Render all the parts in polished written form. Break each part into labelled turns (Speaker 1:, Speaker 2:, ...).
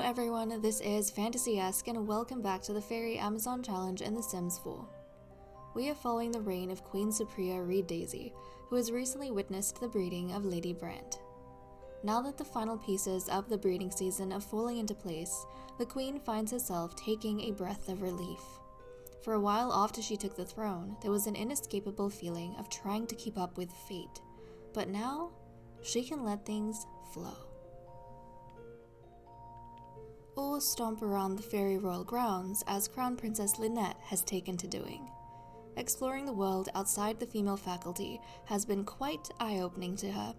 Speaker 1: everyone, this is Fantasy-esque and welcome back to the Fairy Amazon Challenge in The Sims 4. We are following the reign of Queen Supria Reed Daisy, who has recently witnessed the breeding of Lady Brandt. Now that the final pieces of the breeding season are falling into place, the Queen finds herself taking a breath of relief. For a while after she took the throne, there was an inescapable feeling of trying to keep up with fate, but now she can let things flow. Or stomp around the fairy royal grounds as Crown Princess Lynette has taken to doing. Exploring the world outside the female faculty has been quite eye-opening to her,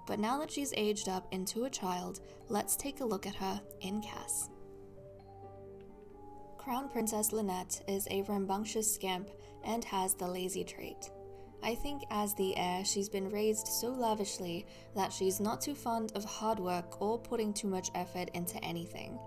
Speaker 1: but now that she's aged up into a child, let's take a look at her in Cass. Crown Princess Lynette is a rambunctious scamp and has the lazy trait. I think as the heir, she's been raised so lavishly that she's not too fond of hard work or putting too much effort into anything,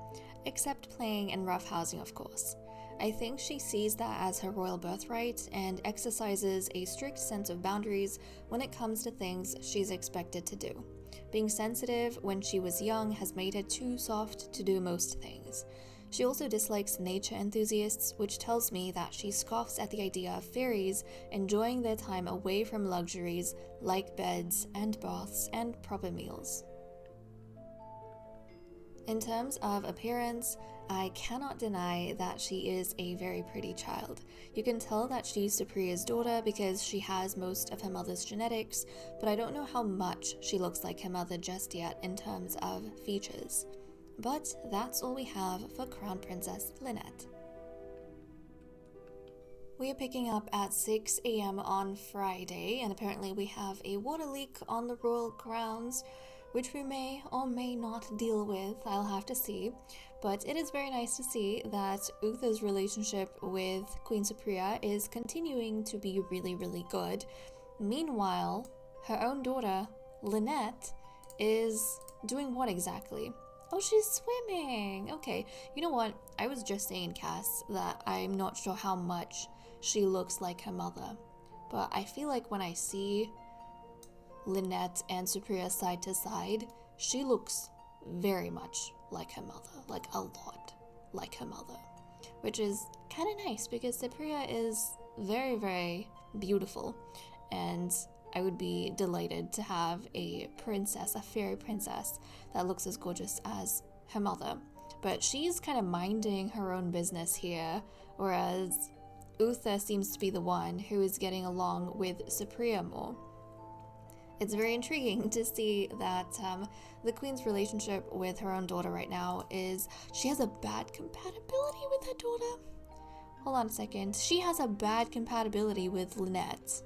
Speaker 1: except playing and roughhousing, of course. I think she sees that as her royal birthright and exercises a strict sense of boundaries when it comes to things she's expected to do. Being sensitive when she was young has made her too soft to do most things. She also dislikes nature enthusiasts, which tells me that she scoffs at the idea of fairies enjoying their time away from luxuries like beds and baths and proper meals. In terms of appearance, I cannot deny that she is a very pretty child. You can tell that she's Supria's daughter because she has most of her mother's genetics, but I don't know how much she looks like her mother just yet in terms of features. But that's all we have for Crown Princess Lynette. We are picking up at 6 a.m. on Friday, and apparently we have a water leak on the royal grounds, which we may or may not deal with. I'll have to see. But it is very nice to see that Uther's relationship with Queen Supria is continuing to be really good. Meanwhile, her own daughter, Lynette, is doing what exactly? Oh, she's swimming! Okay, you know what? I was just saying, Cass, that I'm not sure how much she looks like her mother. But I feel like when I see Lynette and Supria side to side, she looks very much like her mother, like a lot like her mother, which is kind of nice because Supria is very beautiful, and I would be delighted to have a princess, a fairy princess that looks as gorgeous as her mother. But she's kind of minding her own business here, whereas Uther seems to be the one who is getting along with Supria more. It's very intriguing to see that the Queen's relationship with her own daughter right now is she has a bad compatibility with her daughter. Hold on a second. She has a bad compatibility with Lynette.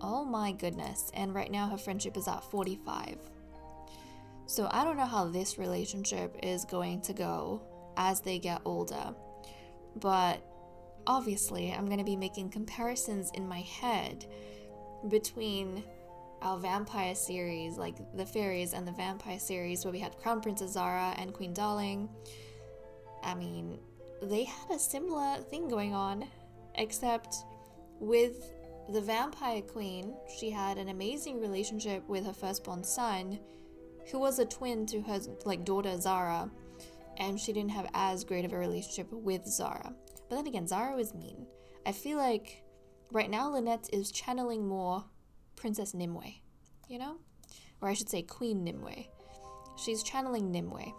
Speaker 1: Oh my goodness. And right now her friendship is at 45. So I don't know how this relationship is going to go as they get older. But obviously I'm going to be making comparisons in my head between our vampire series, like the fairies and the vampire series where we had Crown Princess Zara and Queen Darling. I mean, they had a similar thing going on, except with the vampire queen, she had an amazing relationship with her firstborn son, who was a twin to her daughter Zara, and she didn't have as great of a relationship with Zara. But then again, Zara was mean. I feel like right now Lynette is channeling more Princess Nimue, you know? Or I should say Queen Nimue. She's channeling Nimue,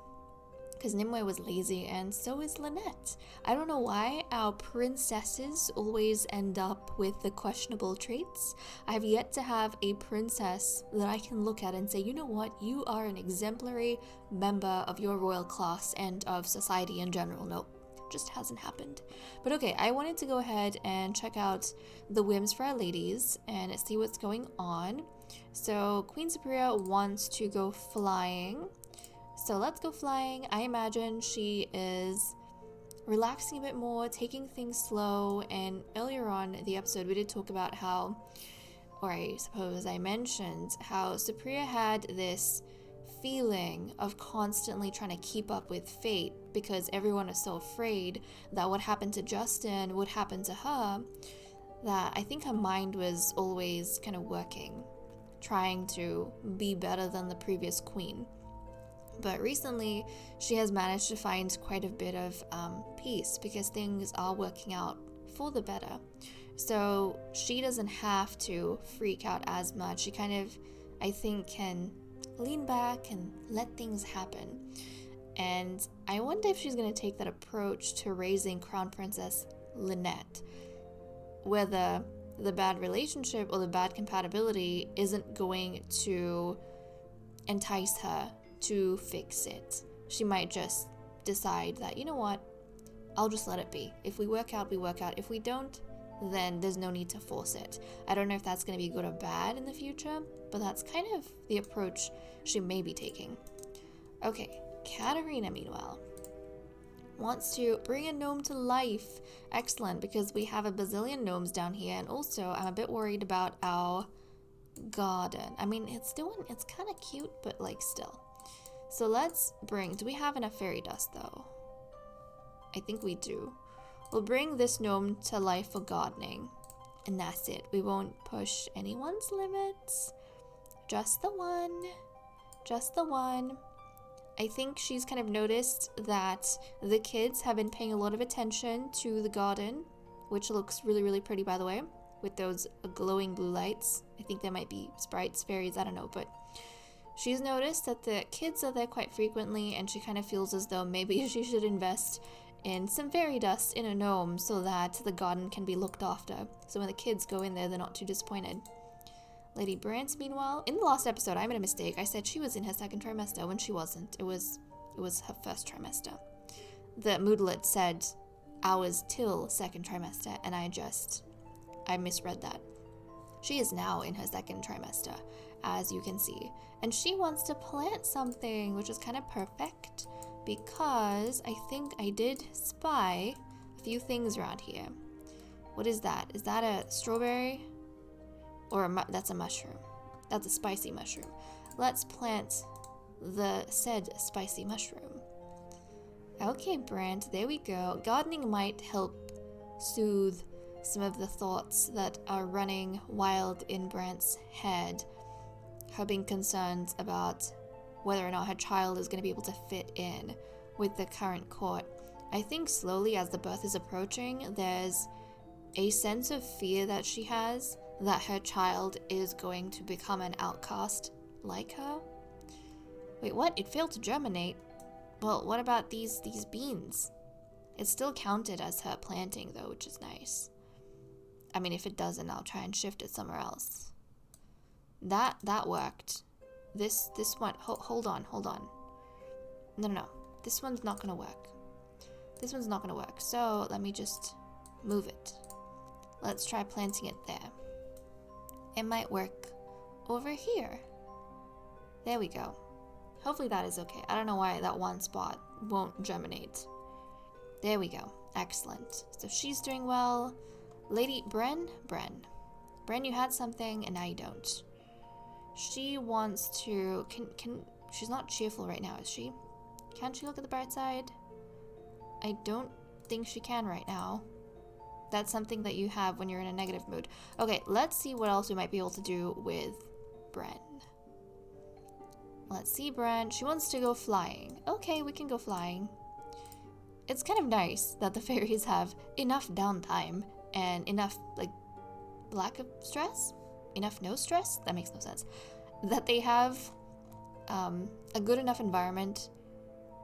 Speaker 1: because Nimue was lazy and so is Lynette. I don't know why our princesses always end up with the questionable traits. I have yet to have a princess that I can look at and say, you know what, you are an exemplary member of your royal class and of society in general. Nope. Just hasn't happened. But okay, I wanted to go ahead and check out the whims for our ladies and see what's going on. So Queen Supria wants to go flying. So let's go flying. I imagine she is relaxing a bit more, taking things slow, and earlier on in the episode we did talk about how, or I suppose I mentioned how Supria had this feeling of constantly trying to keep up with fate because everyone is so afraid that what happened to Justin would happen to her, that I think her mind was always kind of working, trying to be better than the previous queen. But recently, she has managed to find quite a bit of peace because things are working out for the better. So she doesn't have to freak out as much. She kind of, I think, can lean back and let things happen. And I wonder if she's going to take that approach to raising Crown Princess Lynette, where the bad relationship or the bad compatibility isn't going to entice her to fix it. She might just decide that, you know what, I'll just let it be. If we work out, we work out. If we don't, then there's no need to force it. I don't know if that's going to be good or bad in the future, but that's kind of the approach she may be taking. Okay, Katarina, meanwhile, wants to bring a gnome to life. Excellent, because we have a bazillion gnomes down here, and also I'm a bit worried about our garden. I mean, it's kind of cute, but like still. So let's bring, do we have enough fairy dust though? I think we do. We'll bring this gnome to life for gardening, and that's it. We won't push anyone's limits. Just the one. Just the one. I think she's kind of noticed that the kids have been paying a lot of attention to the garden, which looks really, really pretty, by the way, with those glowing blue lights. I think they might be sprites, fairies, I don't know, but she's noticed that the kids are there quite frequently, and she kind of feels as though maybe she should invest in some fairy dust in a gnome so that the garden can be looked after. So when the kids go in there, they're not too disappointed. Lady Brandt, meanwhile, in the last episode, I made a mistake. I said she was in her second trimester when she wasn't. It was her first trimester. The moodlet said hours till second trimester, and I misread that. She is now in her second trimester, as you can see. And she wants to plant something, which is kind of perfect, because I think I did spy a few things around here. What is that? Is that a strawberry? Or that's a mushroom. That's a spicy mushroom. Let's plant the said spicy mushroom. Okay, Brandt, there we go. Gardening might help soothe some of the thoughts that are running wild in Brandt's head. Her being concerned about whether or not her child is going to be able to fit in with the current court. I think slowly as the birth is approaching, there's a sense of fear that she has that her child is going to become an outcast like her. Wait, what? It failed to germinate? Well, what about these beans? It's still counted as her planting though, which is nice. I mean, if it doesn't, I'll try and shift it somewhere else. That worked. This one, hold on. No. This one's not gonna work. This one's not gonna work. So let me just move it. Let's try planting it there. It might work over here. There we go. Hopefully that is okay. I don't know why that one spot won't germinate. There we go. Excellent. So she's doing well. Lady Bren, you had something and now you don't. She wants to, she's not cheerful right now, is she? Can she look at the bright side? I don't think she can right now. That's something that you have when you're in a negative mood. Okay, let's see what else we might be able to do with Bren. Let's see, Bren. She wants to go flying. Okay, we can go flying. It's kind of nice that the fairies have enough downtime and enough, like, lack of stress? Enough no stress? That makes no sense. That they have a good enough environment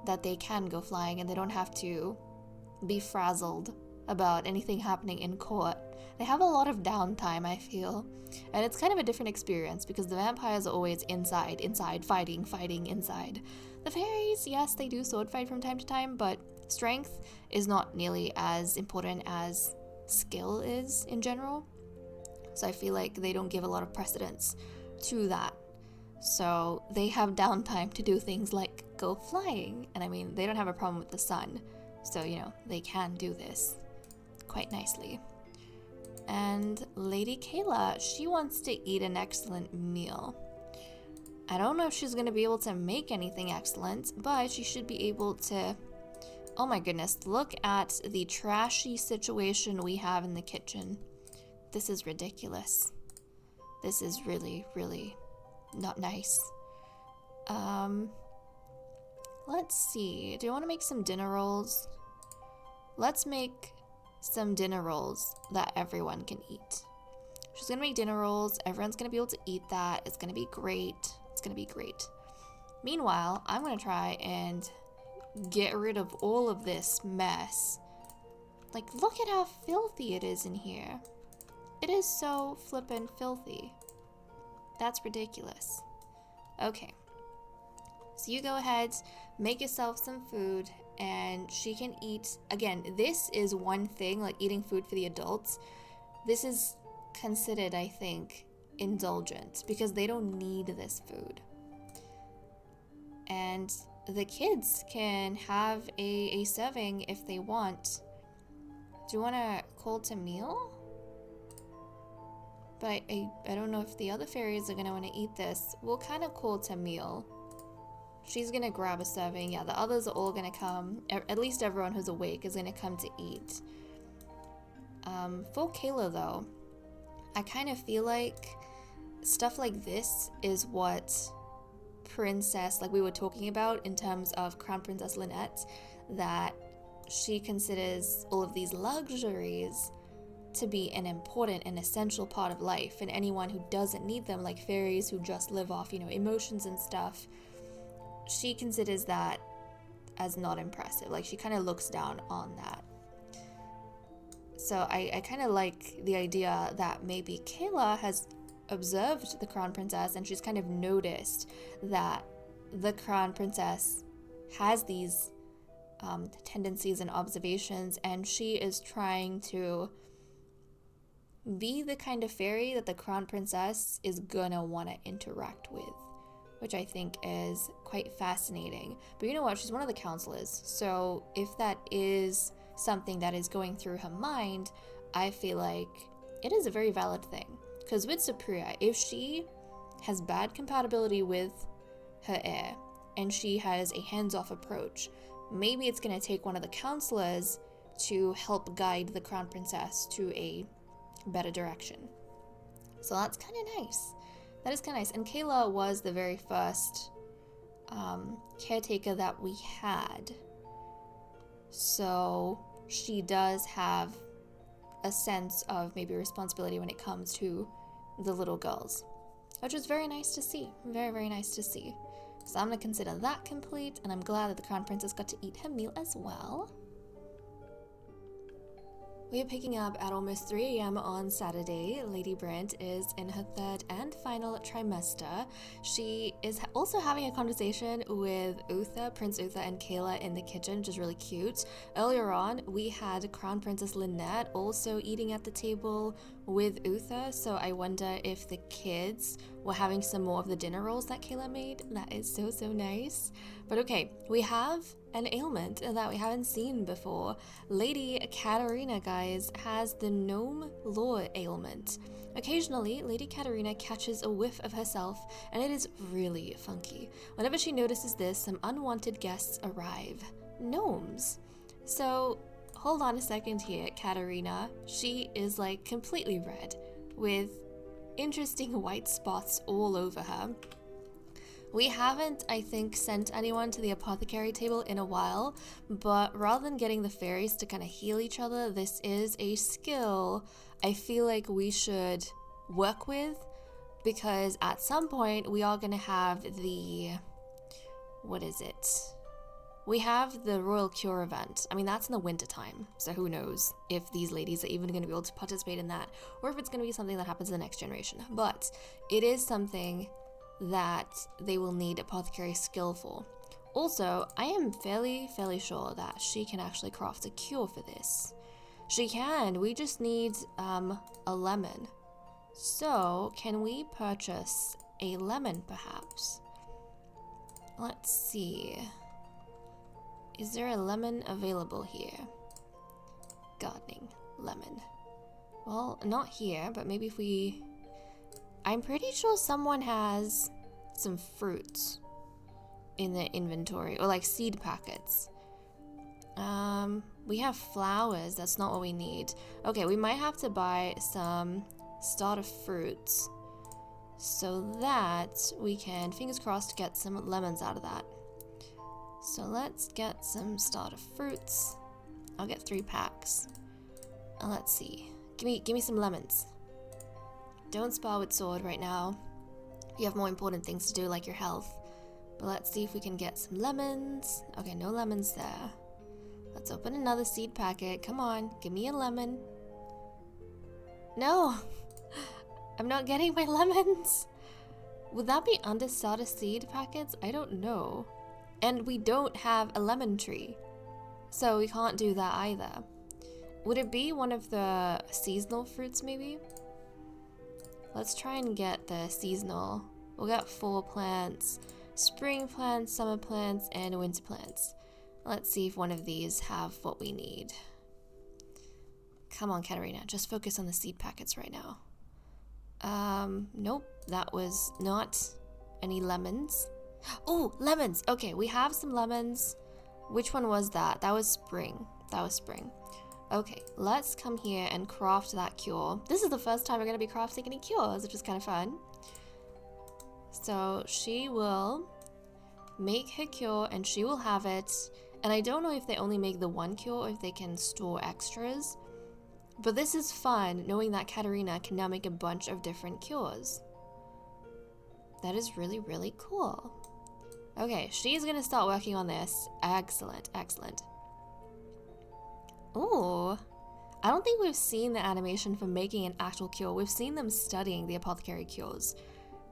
Speaker 1: that they can go flying and they don't have to be frazzled about anything happening in court. They have a lot of downtime, I feel. And it's kind of a different experience because the vampires are always inside, fighting inside. The fairies, yes, they do sword fight from time to time, but strength is not nearly as important as skill is in general. So I feel like they don't give a lot of precedence to that. So they have downtime to do things like go flying. And I mean, they don't have a problem with the sun. So, you know, they can do this quite nicely. And Lady Kayla, she wants to eat an excellent meal. I don't know if she's going to be able to make anything excellent, but she should be able to... Oh my goodness, look at the trashy situation we have in the kitchen. This is ridiculous. This is really, really not nice. Let's see. Do you want to make some dinner rolls? Let's make some dinner rolls that everyone can eat. She's gonna make dinner rolls. Everyone's gonna be able to eat that. It's gonna be great. It's gonna be great. Meanwhile, I'm gonna try and get rid of all of this mess. Like, look at how filthy it is in here. It is so flippin' filthy. That's ridiculous. Okay. So you go ahead, make yourself some food, and she can eat. Again, this is one thing, like eating food for the adults. This is considered, I think, indulgent because they don't need this food. And the kids can have a serving if they want. Do you want to call to meal? But I don't know if the other fairies are going to want to eat this. We'll kind of call to meal. She's going to grab a serving. Yeah, the others are all going to come. At least everyone who's awake is going to come to eat. For Kayla, though, I kind of feel like stuff like this is what princess, like we were talking about in terms of Crown Princess Lynette, that she considers all of these luxuries to be an important and essential part of life, and anyone who doesn't need them, like fairies who just live off, emotions and stuff, she considers that as not impressive. Like, she kind of looks down on that. So I kind of like the idea that maybe Kayla has observed the Crown Princess and she's kind of noticed that the Crown Princess has these tendencies and observations, and she is trying to be the kind of fairy that the Crown Princess is gonna want to interact with, which I think is quite fascinating. But you know what? She's one of the counselors, so if that is something that is going through her mind, I feel like it is a very valid thing. Because with Supria, if she has bad compatibility with her heir and she has a hands-off approach, maybe it's going to take one of the counselors to help guide the Crown Princess to a better direction. So that's kind of nice. That is kind of nice. And Kayla was the very first caretaker that we had. So she does have a sense of maybe responsibility when it comes to the little girls, which was very nice to see. Very, very nice to see. So I'm going to consider that complete, and I'm glad that the Crown Princess got to eat her meal as well. We are picking up at almost 3 a.m. on Saturday. Lady Brandt is in her third and final trimester. She is also having a conversation with Uther, Prince Uther, and Kayla in the kitchen, which is really cute. Earlier on, we had Crown Princess Lynette also eating at the table with Uther, so I wonder if the kids were having some more of the dinner rolls that Kayla made. That is so, so nice. But okay, we have an ailment that we haven't seen before. Lady Katarina, guys, has the gnome lore ailment. Occasionally, Lady Katarina catches a whiff of herself, and it is really funky. Whenever she notices this, some unwanted guests arrive. Gnomes. So, hold on a second here, Katarina. She is like completely red, with interesting white spots all over her. We haven't, I think, sent anyone to the apothecary table in a while, but rather than getting the fairies to kind of heal each other, this is a skill I feel like we should work with, because at some point we are going to have the, what is it? We have the Royal Cure event. I mean, that's in the winter time, so who knows if these ladies are even going to be able to participate in that, or if it's going to be something that happens in the next generation. But it is something that they will need apothecary skill for. Also, I am fairly sure that she can actually craft a cure for this. She can. We just need a lemon. So, can we purchase a lemon, perhaps? Let's see. Is there a lemon available here? Gardening. Lemon. Well, not here, but maybe if we... I'm pretty sure someone has some fruits in the inventory, or like seed packets. We have flowers. That's not what we need. Okay, we might have to buy some starter fruits so that we can, fingers crossed, get some lemons out of that. So let's get some starter fruits. I'll get 3 packs. And let's see. Give me some lemons. Don't spar with sword right now. You have more important things to do, like your health. But let's see if we can get some lemons. Okay, no lemons there. Let's open another seed packet. Come on, give me a lemon. No! I'm not getting my lemons. Would that be under starter seed packets? I don't know. And we don't have a lemon tree. So we can't do that either. Would it be one of the seasonal fruits maybe? Let's try and get the seasonal. We'll get 4 plants. Spring plants, summer plants, and winter plants. Let's see if one of these have what we need. Come on, Katarina, just focus on the seed packets right now. Nope, that was not any lemons. Oh, lemons! Okay, we have some lemons. Which one was that? That was spring. That was spring. Okay, let's come here and craft that cure. This is the first time we're going to be crafting any cures, which is kind of fun. So she will make her cure and she will have it. And I don't know if they only make the one cure or if they can store extras. But this is fun, knowing that Katarina can now make a bunch of different cures. That is really, really cool. Okay, she's gonna start working on this. Excellent, excellent. Ooh, I don't think we've seen the animation for making an actual cure. We've seen them studying the apothecary cures.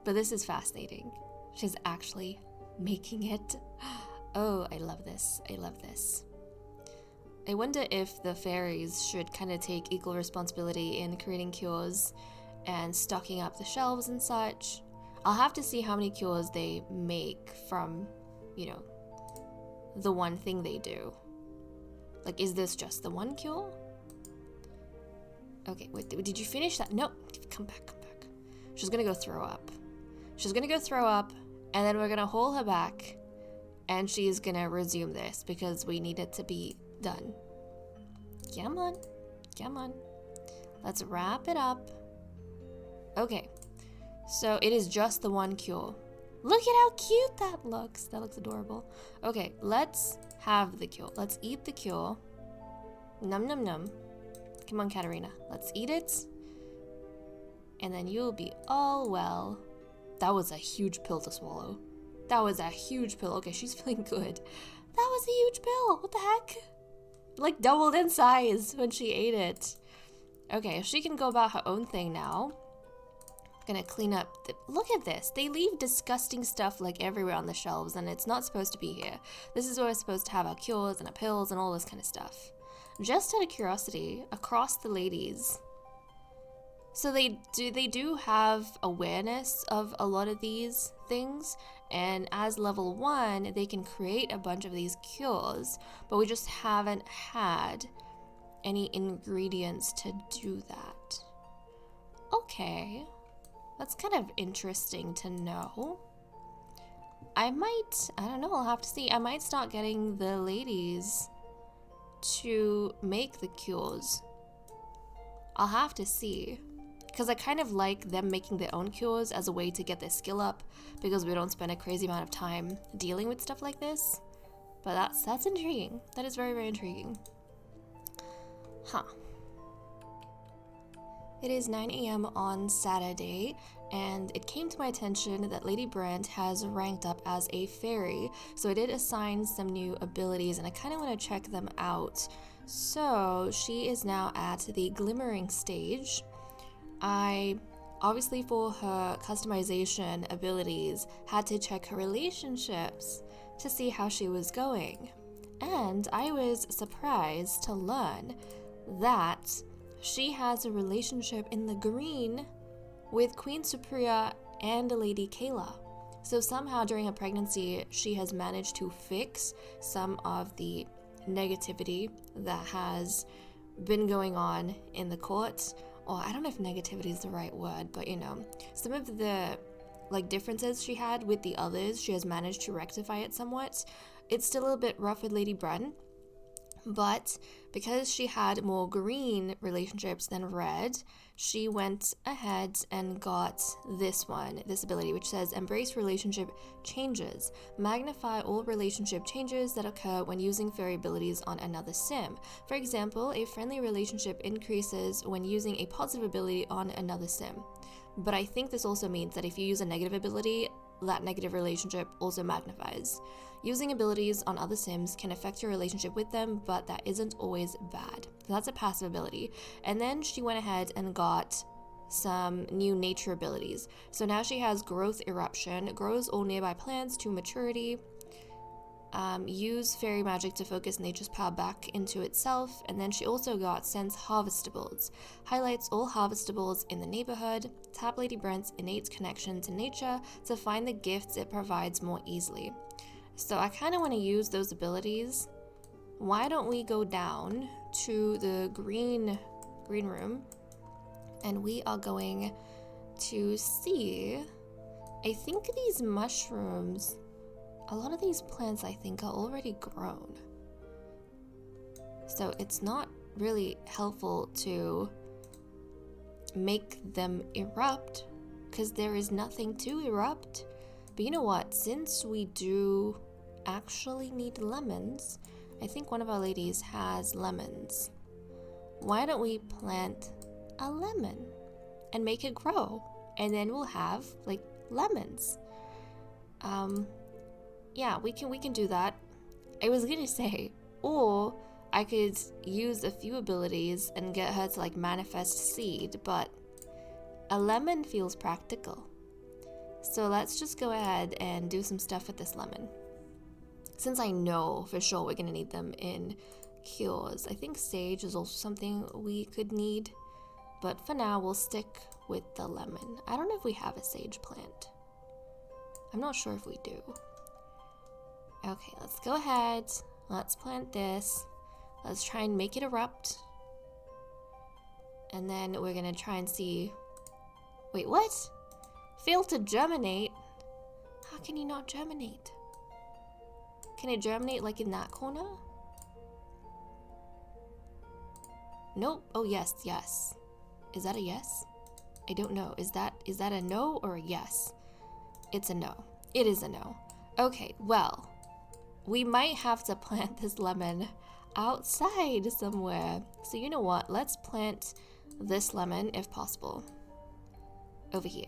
Speaker 1: But this is fascinating. She's actually making it. Oh, I love this. I love this. I wonder if the fairies should kind of take equal responsibility in creating cures and stocking up the shelves and such. I'll have to see how many cures they make from, you know, the one thing they do. Like, is this just the one cure? Okay, wait, did you finish that? No, come back, come back. She's gonna go throw up. She's gonna go throw up, and then we're gonna hold her back, and she's gonna resume this because we need it to be done. Come on, come on. Let's wrap it up. Okay, so it is just the one cure. Look at how cute that looks. That looks adorable. Okay, let's have the cure. Let's eat the cure. Num num num. Come on, Katarina. Let's eat it. And then you'll be all well. That was a huge pill to swallow. That was a huge pill. Okay, she's feeling good. That was a huge pill. What the heck? Like doubled in size when she ate it. Okay, she can go about her own thing now. Gonna clean up look at this. They leave disgusting stuff like everywhere on the shelves, and it's not supposed to be here. This is where we're supposed to have our cures and our pills and all this kind of stuff. Just out of curiosity, across the ladies, so they do have awareness of a lot of these things, and as level 1 they can create a bunch of these cures, but we just haven't had any ingredients to do that. Okay, that's kind of interesting to know. I don't know, I'll have to see. I might start getting the ladies to make the cures. I'll have to see. Because I kind of like them making their own cures as a way to get their skill up, because we don't spend a crazy amount of time dealing with stuff like this. But that's intriguing. That is very, very intriguing. Huh. It is 9 a.m. on Saturday, and it came to my attention that Lady Brandt has ranked up as a fairy, so I did assign some new abilities, and I kind of want to check them out. So she is now at the glimmering stage. I, obviously for her customization abilities, had to check her relationships to see how she was going. And I was surprised to learn that she has a relationship in the green with Queen Supria and Lady Kayla. So somehow during her pregnancy, she has managed to fix some of the negativity that has been going on in the court. Or I don't know if negativity is the right word, but you know, some of the differences she had with the others, she has managed to rectify it somewhat. It's still a little bit rough with Lady Brandt, But because she had more green relationships than red, she went ahead and got this ability, which says embrace relationship changes. Magnify all relationship changes that occur when using fairy abilities on another sim. For example, a friendly relationship increases when using a positive ability on another sim. But I think this also means that if you use a negative ability, that negative relationship also magnifies. Using abilities on other sims can affect your relationship with them, but that isn't always bad. So that's a passive ability. And then she went ahead and got some new nature abilities. So now she has Growth Eruption, grows all nearby plants to maturity. Use fairy magic to focus nature's power back into itself. And then she also got Sense Harvestables, highlights all harvestables in the neighborhood. Tap Lady Brandt's innate connection to nature to find the gifts it provides more easily. So I kind of want to use those abilities. Why don't we go down to the green room, and we are going to see, I think these mushrooms, a lot of these plants I think are already grown. So it's not really helpful to make them erupt because there is nothing to erupt. But you know what? Since we do actually need lemons, I think one of our ladies has lemons. Why don't we plant a lemon and make it grow, and then we'll have like lemons. Yeah, we can do that. I was gonna say, or I could use a few abilities and get her to like manifest seed, but a lemon feels practical. So let's just go ahead and do some stuff with this lemon. Since I know for sure we're gonna need them in cures, I think sage is also something we could need, but for now we'll stick with the lemon. I don't know if we have a sage plant. I'm not sure if we do. Okay, let's go ahead. Let's plant this. Let's try and make it erupt. And then we're gonna try and see... Wait, what? Failed to germinate? How can you not germinate? Can it germinate like in that corner? Nope. Oh, yes. Is that a yes? I don't know. Is that a no or a yes? It's a no. It is a no. Okay, well, we might have to plant this lemon outside somewhere. So you know what? Let's plant this lemon, if possible, over here.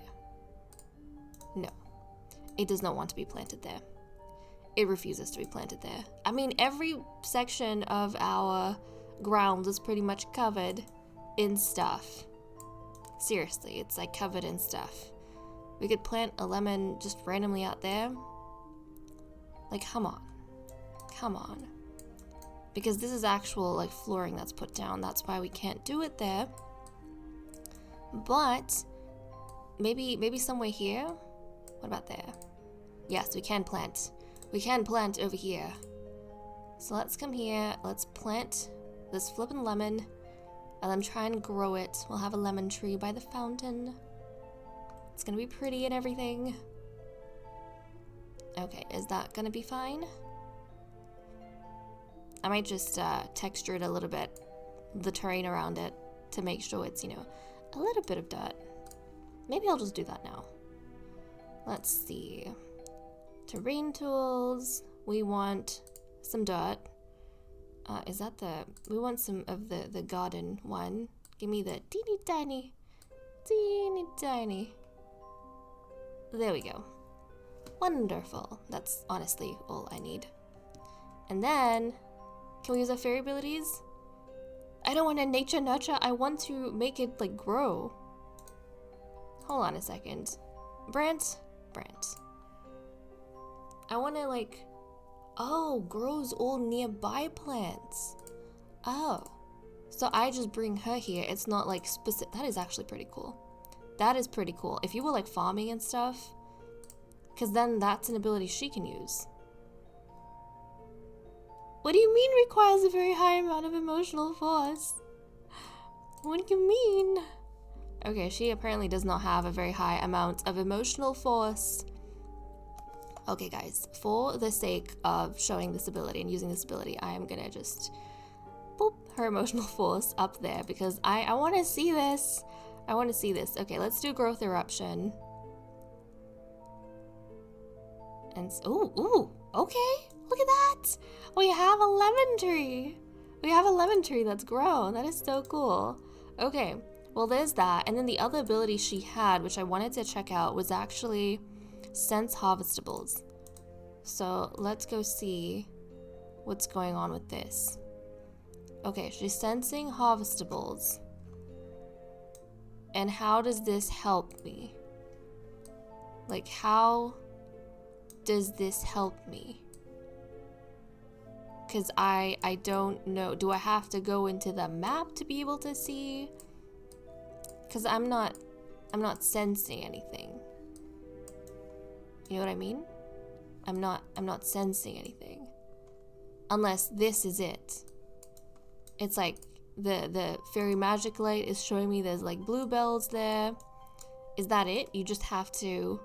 Speaker 1: No, it does not want to be planted there. It refuses to be planted there. I mean, every section of our grounds is pretty much covered in stuff. Seriously, it's like covered in stuff. We could plant a lemon just randomly out there. Like, come on. Because this is actual like flooring that's put down. That's why we can't do it there. But maybe somewhere here. What about there? Yes, we can plant. We can plant over here. So let's come here. Let's plant this flippin' lemon. And then try and grow it. We'll have a lemon tree by the fountain. It's gonna be pretty and everything. Okay, is that gonna be fine? I might just texture it a little bit, the terrain around it, to make sure it's, you know, a little bit of dirt. Maybe I'll just do that now. Let's see. Terrain tools. We want some dirt. Is that the... We want some of the garden one. Give me the teeny tiny. There we go. Wonderful. That's honestly all I need. And then, can we use our fairy abilities? I don't want to nature nurture. I want to make it like grow. Hold on a second. Brandt. I want to like... Oh, grows all nearby plants. Oh. So I just bring her here. It's not like specific. That is actually pretty cool. That is pretty cool. If you were like farming and stuff, because then that's an ability she can use. What do you mean requires a very high amount of emotional force? What do you mean? Okay, she apparently does not have a very high amount of emotional force. Okay, guys, for the sake of showing this ability and using this ability, I am gonna just boop, her emotional force up there because I want to see this. I want to see this. Okay, let's do growth eruption. And ooh, okay. Look at that. We have a lemon tree. We have a lemon tree that's grown. That is so cool. Okay, well there's that. And then the other ability she had, which I wanted to check out, was actually sense harvestables. So let's go see what's going on with this. Okay, she's sensing harvestables. And how does this help me? Like, how does this help me? Because I don't know. Do I have to go into the map to be able to see? Because I'm not sensing anything. You know what I mean? I'm not sensing anything. Unless this is it. It's like the fairy magic light is showing me there's like bluebells there. Is that it? You just have to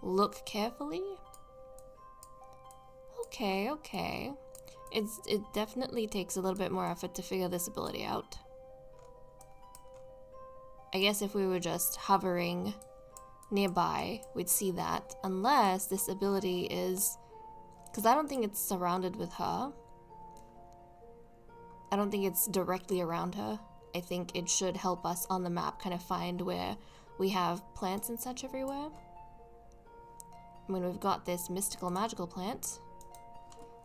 Speaker 1: look carefully? Okay. It definitely takes a little bit more effort to figure this ability out. I guess if we were just hovering nearby, we'd see that. Unless this ability is... Because I don't think it's surrounded with her. I don't think it's directly around her. I think it should help us on the map kind of find where we have plants and such everywhere. I mean, we've got this mystical magical plant.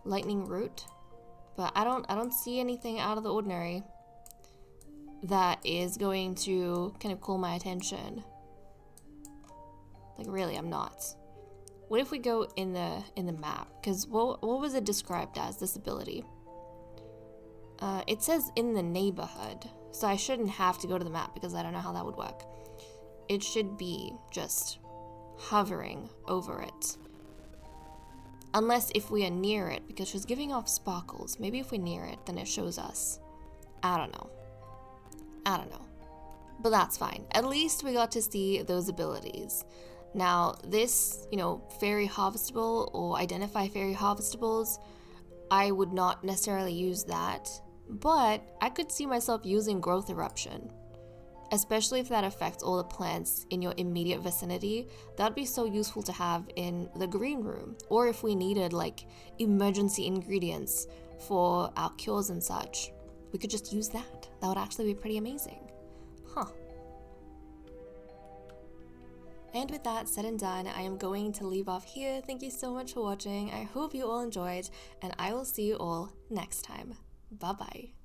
Speaker 1: Lightning root. But I don't see anything out of the ordinary that is going to kind of call my attention. Like, really, I'm not. What if we go in the map? Because what was it described as, this ability? It says in the neighborhood, so I shouldn't have to go to the map because I don't know how that would work. It should be just hovering over it. Unless if we are near it, because she's giving off sparkles. Maybe if we're near it, then it shows us. I don't know. But that's fine. At least we got to see those abilities. Now, this, fairy harvestable or identify fairy harvestables, I would not necessarily use that. But I could see myself using growth eruption. Especially if that affects all the plants in your immediate vicinity. That'd be so useful to have in the green room. Or if we needed like emergency ingredients for our cures and such, we could just use that. That would actually be pretty amazing. Huh. And with that said and done, I am going to leave off here. Thank you so much for watching. I hope you all enjoyed, and I will see you all next time. Bye-bye.